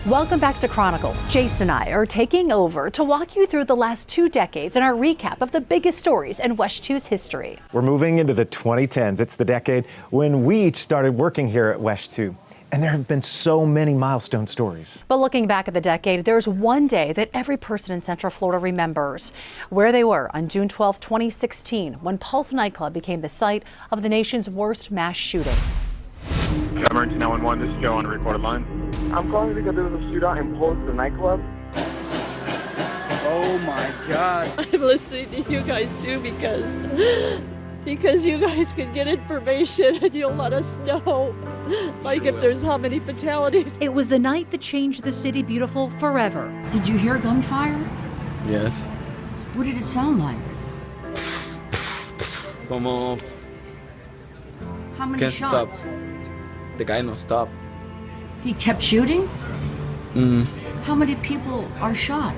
Welcome back to Chronicle. Jason and I are taking over to walk you through the last 2 decades in our recap of the biggest stories in WESH 2's history. We're moving into the 2010s. It's the decade when we each started working here at WESH 2. And there have been so many milestone stories. But looking back at the decade, there's one day that every person in Central Florida remembers. Where they were on June 12, 2016, when Pulse nightclub became the site of the nation's worst mass shooting. Emergency 911, this is Joe on the recorded line. I'm calling because there was a shootout in Pulse, the nightclub. Oh my God. I'm listening to you guys too because you guys can get information and you'll let us know, like if there's how many fatalities. It was the night that changed the city beautiful forever. Did you hear gunfire? Yes. What did it sound like? Come on. How many Can't shots? stop. The guy no stop. He kept shooting? Mm. How many people are shot?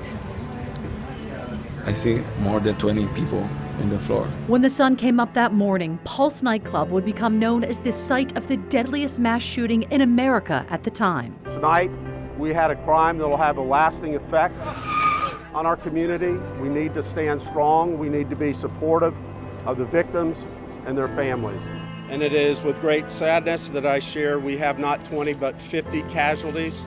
I see more than 20 people in the floor. When the sun came up that morning, Pulse nightclub would become known as the site of the deadliest mass shooting in America at the time. Tonight, we had a crime that will have a lasting effect on our community. We need to stand strong. We need to be supportive of the victims and their families. And it is with great sadness that I share we have not 20 but 50 casualties.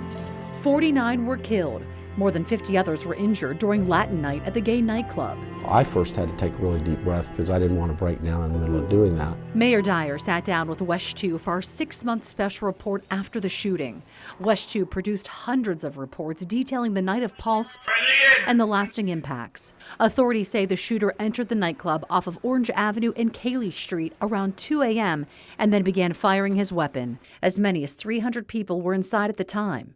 49 were killed. More than 50 others were injured during Latin night at the gay nightclub. I first had to take a really deep breath because I didn't want to break down in the middle of doing that. Mayor Dyer sat down with WESH 2 for our 6-month special report after the shooting. WESH 2 produced hundreds of reports detailing the night of Pulse and the lasting impacts. Authorities say the shooter entered the nightclub off of Orange Avenue and Cayley Street around 2 a.m. and then began firing his weapon. As many as 300 people were inside at the time.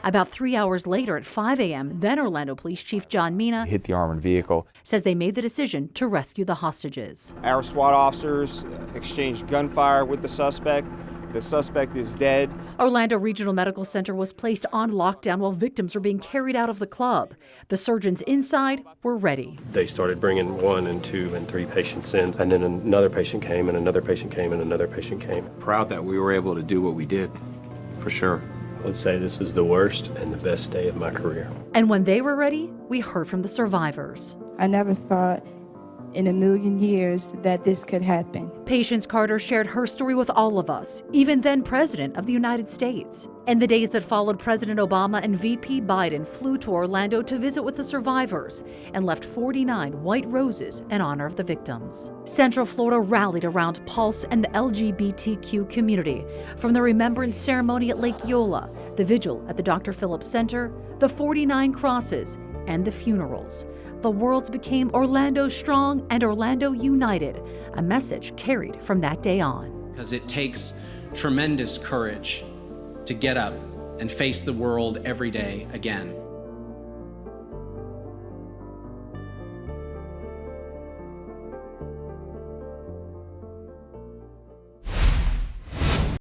About 3 hours later at 5 a.m., then Orlando Police Chief John Mina hit the armored vehicle. Says they made the decision to rescue the hostages. Our SWAT officers exchanged gunfire with the suspect. The suspect is dead. Orlando Regional Medical Center was placed on lockdown while victims were being carried out of the club. The surgeons inside were ready. They started bringing 1 and 2 and 3 patients in, and then another patient came, and another patient came, and another patient came. Proud that we were able to do what we did, for sure. I would say this is the worst and the best day of my career. And when they were ready, we heard from the survivors. I never thought in a million years that this could happen. Patience Carter shared her story with all of us, even then President of the United States. In the days that followed, President Obama and VP Biden flew to Orlando to visit with the survivors and left 49 white roses in honor of the victims. Central Florida rallied around Pulse and the LGBTQ community, from the remembrance ceremony at Lake Eola, the vigil at the Dr. Phillips Center, the 49 crosses, and the funerals. The world became Orlando strong and Orlando united, a message carried from that day on. Because it takes tremendous courage to get up and face the world every day again.